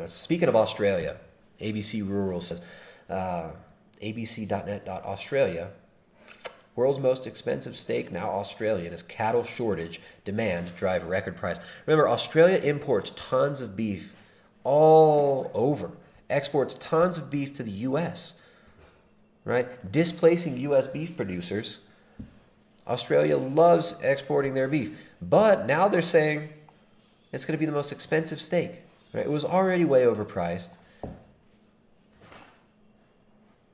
Speaking of Australia, ABC Rural says, abc.net.australia, world's most expensive steak, now Australian, as cattle shortage demand drive record price. Remember, Australia imports tons of beef all over, exports tons of beef to the U.S., right? Displacing U.S. beef producers. Australia loves exporting their beef, but now they're saying it's going to be the most expensive steak. Right? It was already way overpriced,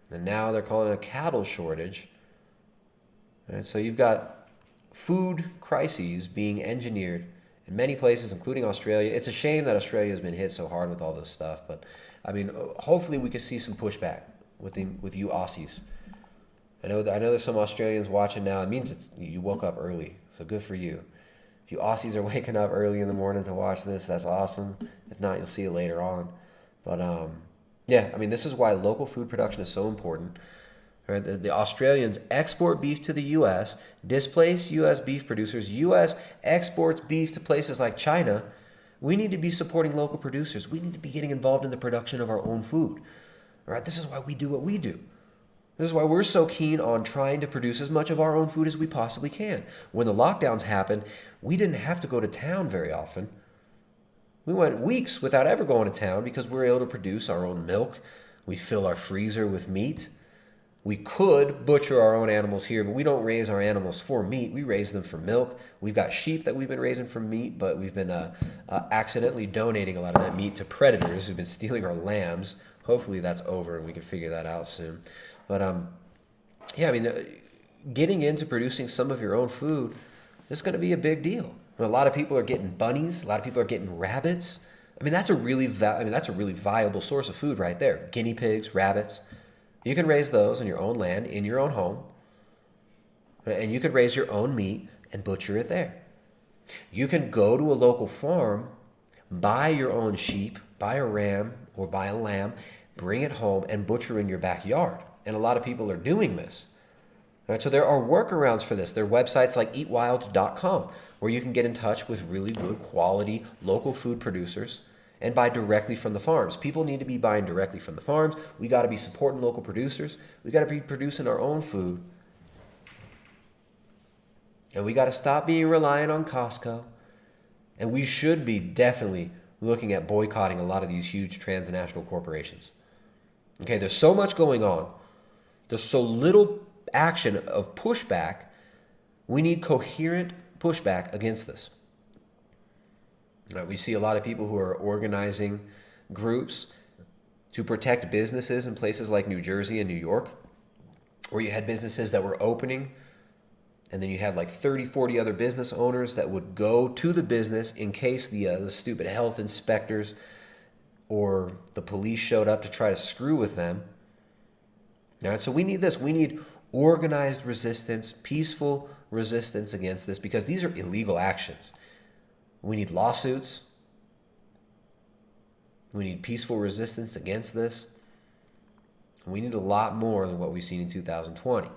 and now they're calling it a cattle shortage. Right? So you've got food crises being engineered in many places, including Australia. It's a shame that Australia has been hit so hard with all this stuff, but I mean, hopefully we can see some pushback with you Aussies. I know there's some Australians watching now. It means you woke up early, so good for you. If you Aussies are waking up early in the morning to watch this, that's awesome. If not, you'll see it later on. But yeah, I mean, this is why local food production is so important. Right? The Australians export beef to the U.S., displace U.S. beef producers. U.S. exports beef to places like China. We need to be supporting local producers. We need to be getting involved in the production of our own food. Right? This is why we do what we do. This is why we're so keen on trying to produce as much of our own food as we possibly can. When the lockdowns happened, we didn't have to go to town very often. We went weeks without ever going to town because we were able to produce our own milk. We fill our freezer with meat. We could butcher our own animals here, but we don't raise our animals for meat. We raise them for milk. We've got sheep that we've been raising for meat, but we've been accidentally donating a lot of that meat to predators who've been stealing our lambs. Hopefully that's over and we can figure that out soon. But yeah, I mean, getting into producing some of your own food is going to be a big deal. I mean, a lot of people are getting bunnies. A lot of people are getting rabbits. I mean, that's a really viable source of food right there. Guinea pigs, rabbits. You can raise those on your own land, in your own home, and you could raise your own meat and butcher it there. You can go to a local farm, buy your own sheep, buy a ram or buy a lamb, bring it home and butcher in your backyard. And a lot of people are doing this. Right, so there are workarounds for this. There are websites like eatwild.com where you can get in touch with really good quality local food producers and buy directly from the farms. People need to be buying directly from the farms. We got to be supporting local producers. We got to be producing our own food. And we got to stop being reliant on Costco. And we should be definitely looking at boycotting a lot of these huge transnational corporations. Okay, there's so much going on. There's so little action of pushback. We need coherent pushback against this. We see a lot of people who are organizing groups to protect businesses in places like New Jersey and New York, where you had businesses that were opening, and then you had like 30, 40 other business owners that would go to the business in case the stupid health inspectors or the police showed up to try to screw with them. All right, so we need this. We need organized resistance, peaceful resistance against this, because these are illegal actions. We need lawsuits. We need peaceful resistance against this. We need a lot more than what we've seen in 2020.